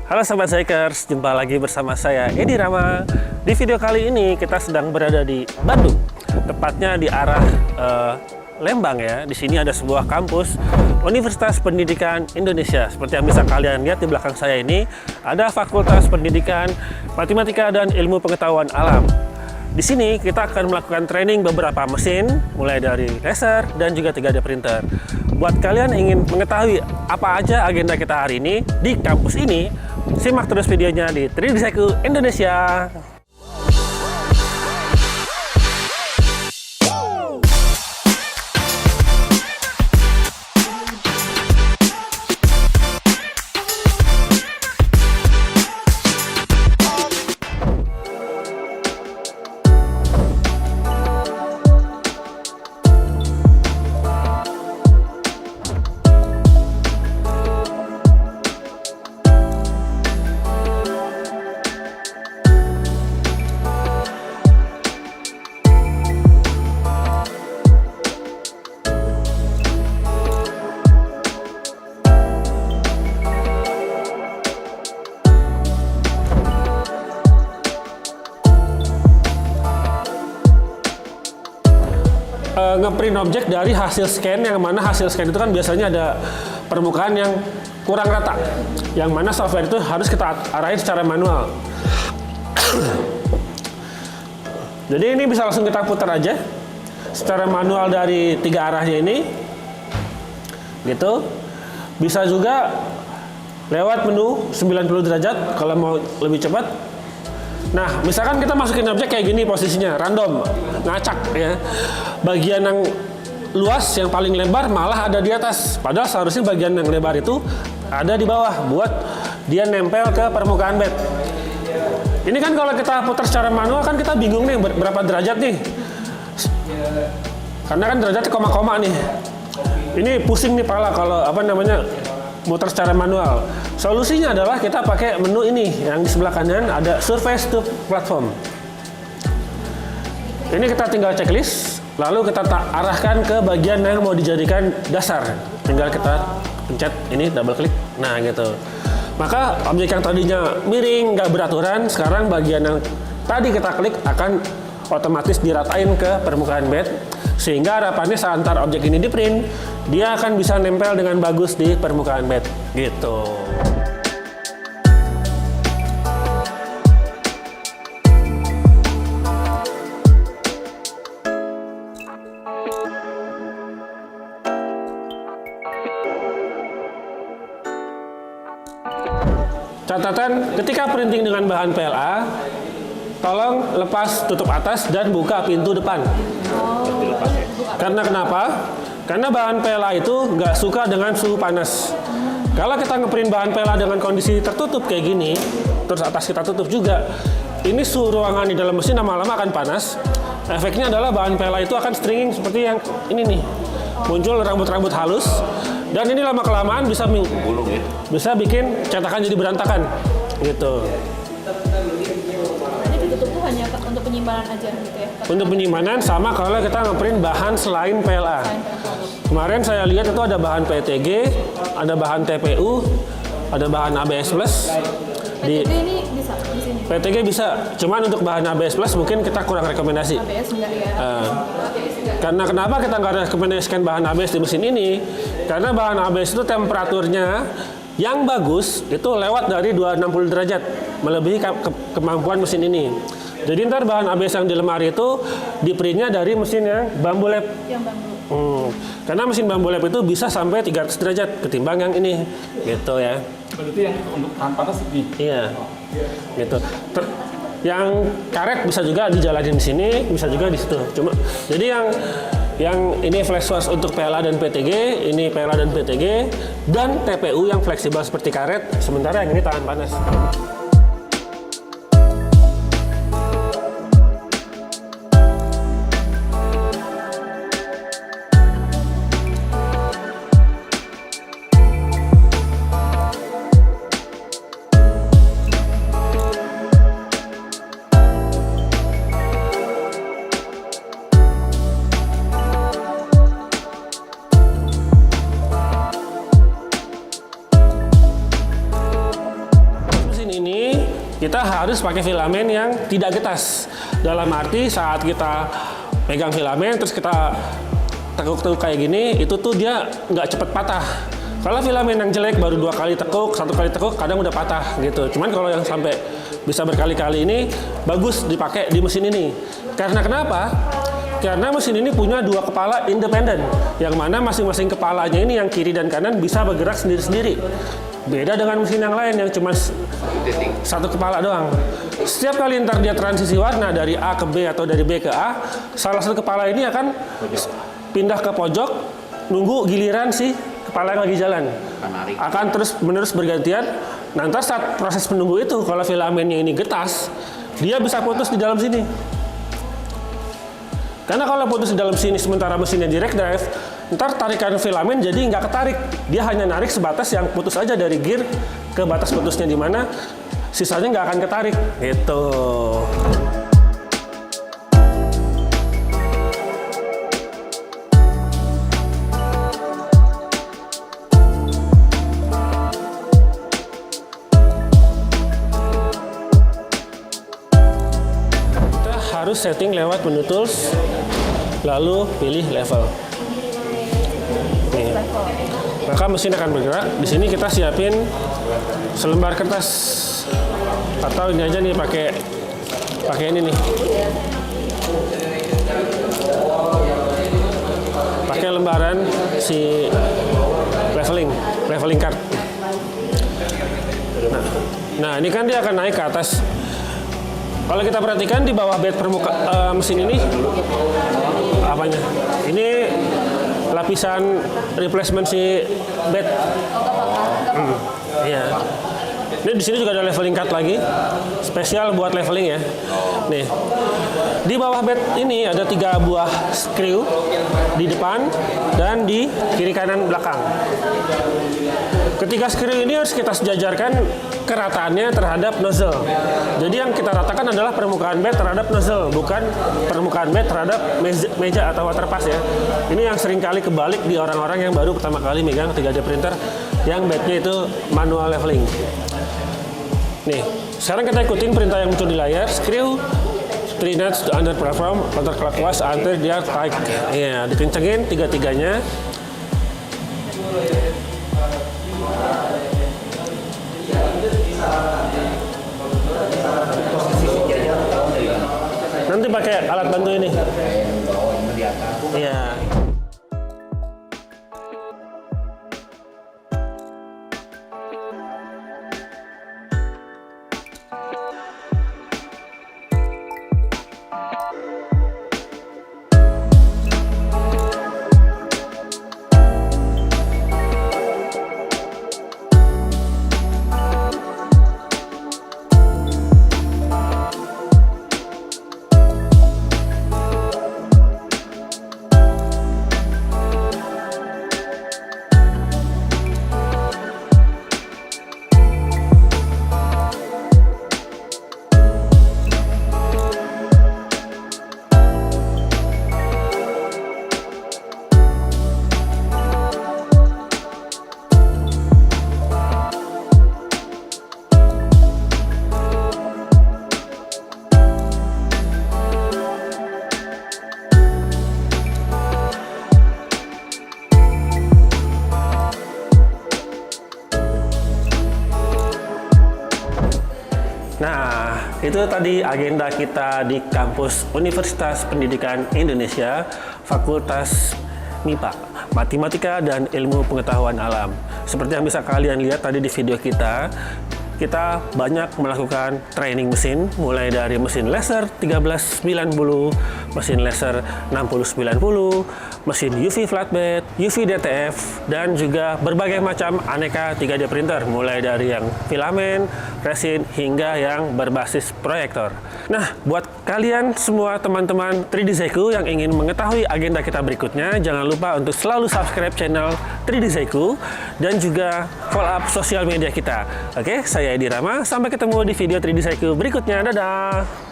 Halo Sobat Cycers, jumpa lagi bersama saya Edi Rama. Di video kali ini kita sedang berada di Bandung, tepatnya di arah Lembang ya. Di sini ada sebuah kampus Universitas Pendidikan Indonesia. Seperti yang bisa kalian lihat di belakang saya ini, ada Fakultas Pendidikan Matematika dan Ilmu Pengetahuan Alam. Di sini kita akan melakukan training beberapa mesin, mulai dari laser dan juga 3D printer. Buat kalian yang ingin mengetahui apa aja agenda kita hari ini di kampus ini, simak terus videonya di 3D Seku Indonesia. Ngeprint objek dari hasil scan, yang mana hasil scan itu kan biasanya ada permukaan yang kurang rata, yang mana software itu harus kita arahin secara manual. Jadi ini bisa langsung kita putar aja secara manual dari 3 arahnya ini gitu. Bisa juga lewat menu 90 derajat kalau mau lebih cepat. Nah, misalkan kita masukin objek kayak gini, posisinya random, ngacak ya. Bagian yang luas, yang paling lebar malah ada di atas. Padahal seharusnya bagian yang lebar itu ada di bawah buat dia nempel ke permukaan bed. Ini kan kalau kita putar secara manual kan kita bingung nih berapa derajat nih. Karena kan derajatnya koma-koma nih. Ini pusing nih pala kalau muter secara manual. Solusinya adalah kita pakai menu ini yang di sebelah kanan, ada Surface to Platform. Ini kita tinggal checklist, lalu kita arahkan ke bagian yang mau dijadikan dasar. Tinggal kita pencet ini, double klik. Nah gitu. Maka objek yang tadinya miring, nggak beraturan, sekarang bagian yang tadi kita klik akan otomatis diratain ke permukaan bed. Sehingga harapannya saat antar objek ini di print, dia akan bisa nempel dengan bagus di permukaan bed. Gitu. Catatan, ketika printing dengan bahan PLA, tolong lepas tutup atas dan buka pintu depan. Karena kenapa? Karena bahan PLA itu nggak suka dengan suhu panas. Kalau kita ngeprint bahan PLA dengan kondisi tertutup kayak gini, terus atas kita tutup juga, ini suhu ruangan di dalam mesin lama-lama akan panas. Efeknya adalah bahan PLA itu akan stringing seperti yang ini nih. Muncul rambut-rambut halus. Dan ini lama-kelamaan bisa bikin cetakan jadi berantakan. Gitu. Ditutup tuh hanya untuk penyimpanan aja gitu ya? Untuk penyimpanan, sama kalau kita ngeprint bahan selain PLA. Kemarin saya lihat itu ada bahan PETG, ada bahan TPU, ada bahan ABS+. PETG ini bisa di sini? PETG bisa, cuman untuk bahan ABS+ mungkin kita kurang rekomendasi. ABS enggak ya? Karena kenapa kita nggak rekomendasikan bahan ABS di mesin ini? Karena bahan ABS itu temperaturnya yang bagus itu lewat dari 260 derajat, melebihi kemampuan mesin ini. Jadi ntar bahan ABS yang di lemari itu di printnya dari mesin yang Bambu Lab. Yang Bambu. Karena mesin Bambu Lab itu bisa sampai 300 derajat ketimbang yang ini, gitu ya. Berarti yang untuk tahan panas ini? Iya, gitu. Yang karet bisa juga dijalanin di sini, bisa juga di situ. Cuma jadi yang ini flash source untuk PLA dan PTG, ini PLA dan PTG, dan TPU yang fleksibel seperti karet, sementara yang ini tahan panas. ini kita harus pakai filamen yang tidak getas. Dalam arti saat kita pegang filamen terus kita tekuk-tekuk kayak gini, itu tuh dia nggak cepet patah. Kalau filamen yang jelek baru 2 kali tekuk, 1 kali tekuk kadang udah patah gitu. Cuman kalau yang sampai bisa berkali-kali ini bagus dipakai di mesin ini. Karena kenapa? Karena mesin ini punya 2 kepala independen, yang mana masing-masing kepalanya ini yang kiri dan kanan bisa bergerak sendiri-sendiri. Beda dengan mesin yang lain yang cuma 1 kepala doang. Setiap kali ntar dia transisi warna dari A ke B atau dari B ke A, salah satu kepala ini akan pindah ke pojok, nunggu giliran si kepala yang lagi jalan. Akan terus menerus bergantian. Nanti saat proses menunggu itu, kalau filamennya ini getas, dia bisa putus di dalam sini. Karena kalau putus di dalam sini sementara mesinnya direct drive, ntar tarikan filamen jadi nggak ketarik. Dia hanya narik sebatas yang putus aja dari gear ke batas putusnya di mana, sisanya nggak akan ketarik. Gitu. Kita harus setting lewat menu tools, lalu pilih level. Nih. Maka mesin akan bergerak. Di sini kita siapin selembar kertas, atau ini aja nih pakai ini nih. Pakai lembaran si leveling card. Nah, ini kan dia akan naik ke atas. Kalau kita perhatikan di bawah bed mesin ini apanya? Ini lapisan replacement si bed. Iya. Ini di sini juga ada leveling card lagi, spesial buat leveling ya. Nih, di bawah bed ini ada 3 buah screw di depan dan di kiri kanan belakang. Ketiga screw ini harus kita sejajarkan kerataannya terhadap nozzle. Jadi yang kita ratakan adalah permukaan bed terhadap nozzle, bukan permukaan bed terhadap meja atau waterpass ya. Ini yang sering kali kebalik di orang-orang yang baru pertama kali megang 3D printer yang bednya itu manual leveling. Nih, sekarang kita ikutin perintah yang muncul di layar. Screw 3 nuts to under platform counterclockwise until they are tight. Iya, dikencengin 3-3-nya. Nanti pakai alat bantu ini. Iya. Nah, itu tadi agenda kita di kampus Universitas Pendidikan Indonesia, Fakultas MIPA, Matematika dan Ilmu Pengetahuan Alam. Seperti yang bisa kalian lihat tadi di video kita banyak melakukan training mesin, mulai dari mesin laser 1390, mesin laser 6090, mesin UV flatbed, UV DTF, dan juga berbagai macam aneka 3D printer, mulai dari yang filamen, resin, hingga yang berbasis proyektor. Nah, buat kalian semua teman-teman 3D Zaiku yang ingin mengetahui agenda kita berikutnya, jangan lupa untuk selalu subscribe channel 3D Zaiku dan juga follow up sosial media kita. Oke, saya Edi Rama. Sampai ketemu di video 3D Zaiku berikutnya. Dadah!